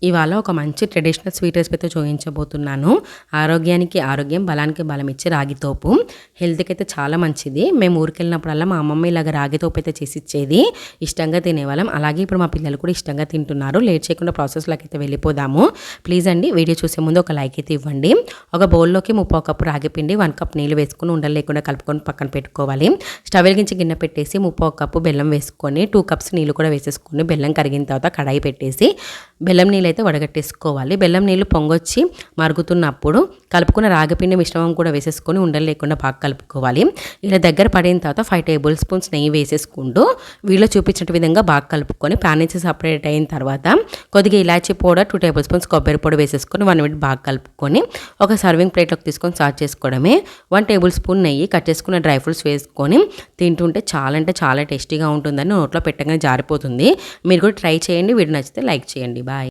ఇవాళ ఒక మంచి ట్రెడిషనల్ స్వీట్ రెసిపీతో చూపించబోతున్నాను. ఆరోగ్యానికి ఆరోగ్యం, బలానికి బలం ఇచ్చే రాగి తోపు. హెల్త్‌కి అయితే చాలా మంచిది. మేము ఊరికెళ్ళినప్పుడల్లా మా అమ్మమ్మ ఇలాగ రాగి తోపు అయితే చేసి ఇచ్చేది. ఇష్టంగా తినేవాళ్ళం. అలాగే ఇప్పుడు మా పిల్లలు కూడా ఇష్టంగా తింటున్నారు. లేట్ చేయకుండా ప్రాసెస్‌లోకి అయితే వెళ్ళిపోదాము. ప్లీజ్ అండి, వీడియో చూసే ముందు ఒక లైక్ అయితే ఇవ్వండి. ఒక బౌల్‌లోకి 3/4 కప్పు రాగి పిండి, 1 కప్ నీళ్ళు వేసుకొని ఉండలు లేకుండా కలుపుకొని పక్కన పెట్టుకోవాలి. స్టవ్ వెలిగించి గిన్నె పెట్టేసి 3/4 కప్పు బెల్లం వేసుకొని 2 కప్స్ నీళ్ళు కూడా వేసేసుకొని బెల్లం కరిగిన తర్వాత కడాయి పెట్టేసి బెల్లం నీళ్ళు అయితే వడగట్టేసుకోవాలి. బెల్లం నీళ్ళు పొంగొచ్చి మరుగుతున్నప్పుడు కలుపుకున్న రాగిపిండి మిశ్రమం కూడా వేసేసుకొని ఉండలు లేకుండా బాగా కలుపుకోవాలి. ఇలా దగ్గర పడిన తర్వాత 5 టేబుల్ స్పూన్స్ నెయ్యి వేసేసుకుంటూ వీళ్ళు చూపించిన విధంగా బాగా కలుపుకొని ప్యాన్ నుంచి సపరేట్ అయిన తర్వాత కొద్దిగా ఇలాచీ పౌడర్, 2 టేబుల్ స్పూన్స్ కొబ్బరి పొడి వేసేసుకొని 1 మినిట్ బాగా కలుపుకొని ఒక సర్వింగ్ ప్లేట్లోకి తీసుకొని సర్వ్ చేసుకోవడమే. 1 టేబుల్ స్పూన్ నెయ్యి, కట్ చేసుకున్న డ్రై ఫ్రూట్స్ వేసుకొని తింటుంటే చాలా అంటే చాలా టేస్టీగా ఉంటుందని నోట్లో పెట్టగానే జారిపోతుంది. మీరు కూడా ట్రై చేయండి. వీడియో నచ్చితే లైక్ చేయండి. బాయ్.